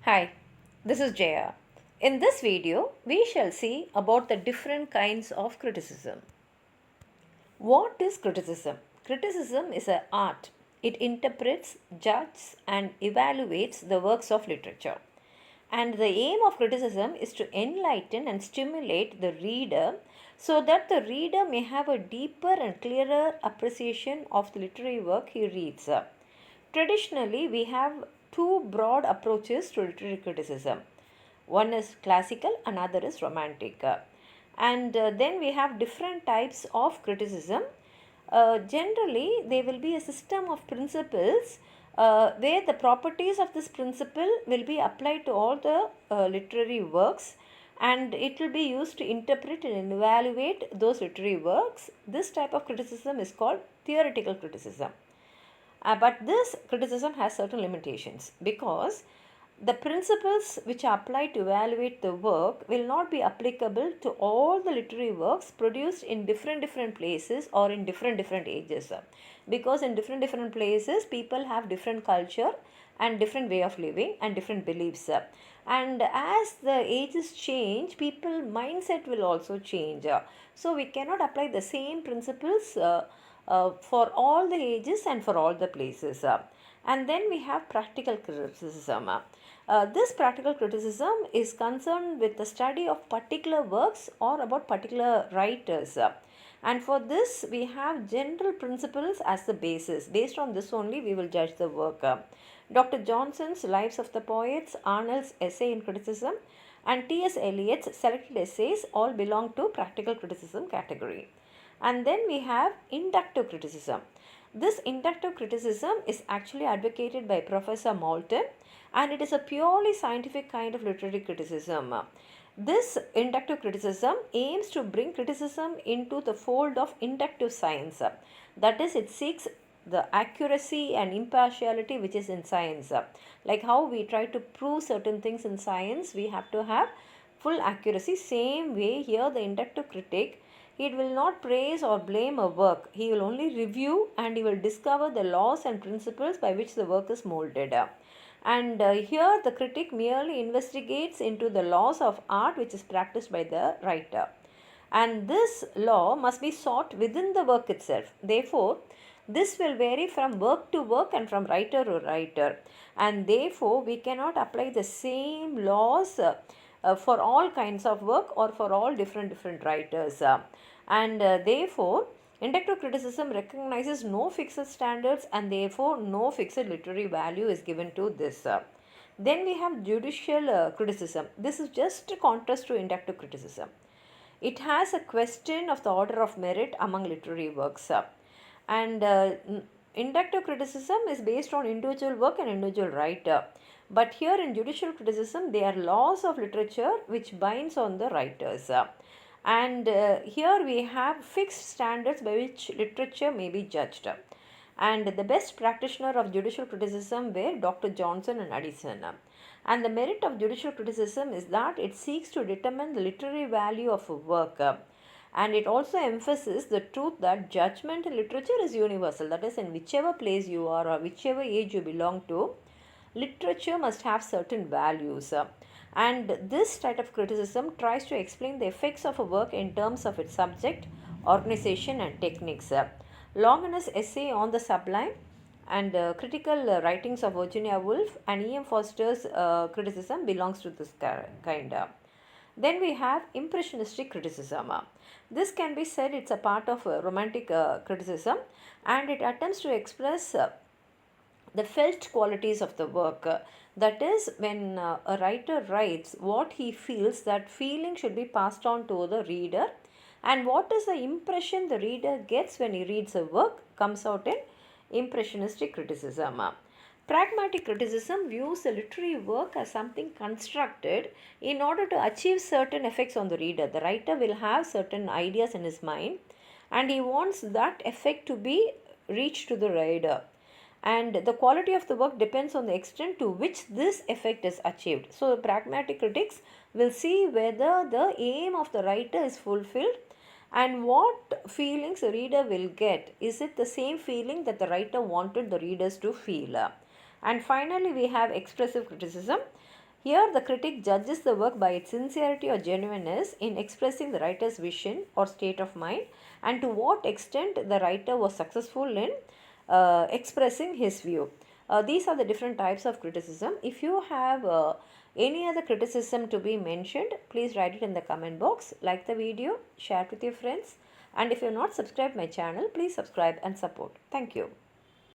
Hi, this is Jaya. In this video, we shall see about the different kinds of criticism. What is criticism? Criticism is an art. It interprets, judges, and evaluates the works of literature. And the aim of criticism is to enlighten and stimulate the reader so that the reader may have a deeper and clearer appreciation of the literary work he reads. Traditionally, we have two broad approaches to literary criticism. One is classical, another is romantic. And then we have different types of criticism. Generally, there will be a system of principles where the properties of this principle will be applied to all the literary works, and it will be used to interpret and evaluate those literary works. This type of criticism is called theoretical criticism. But this criticism has certain limitations because the principles which are applied to evaluate the work will not be applicable to all the literary works produced in different places or in different ages, because in different places people have different culture and different way of living and different beliefs, and as the ages change, people mindset will also change, so we cannot apply the same principles for all the ages and for all the places. And then we have practical criticism. This practical criticism is concerned with the study of particular works or about particular writers. And for this, we have general principles as the basis. Based on this only, we will judge the work. Dr. Johnson's Lives of the Poets, Arnold's Essay in Criticism, and T.S. Eliot's Selected Essays all belong to practical criticism category. And then we have inductive criticism. This inductive criticism is actually advocated by Professor Moulton, and it is a purely scientific kind of literary criticism. This inductive criticism aims to bring criticism into the fold of inductive science. That is, it seeks the accuracy and impartiality which is in science. Like how we try to prove certain things in science, we have to have full accuracy. Same way here, the inductive critic, he will not praise or blame a work. He will only review and he will discover the laws and principles by which the work is molded. And here the critic merely investigates into the laws of art which is practiced by the writer. And this law must be sought within the work itself. Therefore, this will vary from work to work and from writer to writer. And therefore, we cannot apply the same laws for all kinds of work or for all different writers. And therefore, inductive criticism recognizes no fixed standards, and therefore no fixed literary value is given to this. Then we have judicial criticism. This is just a contrast to inductive criticism. It has a question of the order of merit among literary works. And inductive criticism is based on individual work and individual writer. But here in judicial criticism, they are laws of literature which binds on the writers. And here we have fixed standards by which literature may be judged. And the best practitioner of judicial criticism were Dr. Johnson and Addison. And the merit of judicial criticism is that it seeks to determine the literary value of a work. And it also emphasizes the truth that judgment in literature is universal. That is, in whichever place you are or whichever age you belong to, literature must have certain values. And this type of criticism tries to explain the effects of a work in terms of its subject, organization, and techniques. Longines' essay on the sublime and critical writings of Virginia Woolf and E.M. Foster's criticism belongs to this kind. Then we have impressionistic criticism. This can be said it's a part of romantic criticism, and it attempts to express the felt qualities of the work. That is, when a writer writes what he feels, that feeling should be passed on to the reader, and what is the impression the reader gets when he reads a work comes out in impressionistic criticism. Pragmatic criticism views the literary work as something constructed in order to achieve certain effects on the reader. The writer will have certain ideas in his mind, and he wants that effect to be reached to the reader. And the quality of the work depends on the extent to which this effect is achieved. So, pragmatic critics will see whether the aim of the writer is fulfilled and what feelings the reader will get. Is it the same feeling that the writer wanted the readers to feel? And finally, we have expressive criticism. Here, the critic judges the work by its sincerity or genuineness in expressing the writer's vision or state of mind, and to what extent the writer was successful in expressing his view. These are the different types of criticism. If you have any other criticism to be mentioned, please write it in the comment box. Like the video, share it with your friends, and if you have not subscribed my channel, please subscribe and support. Thank you.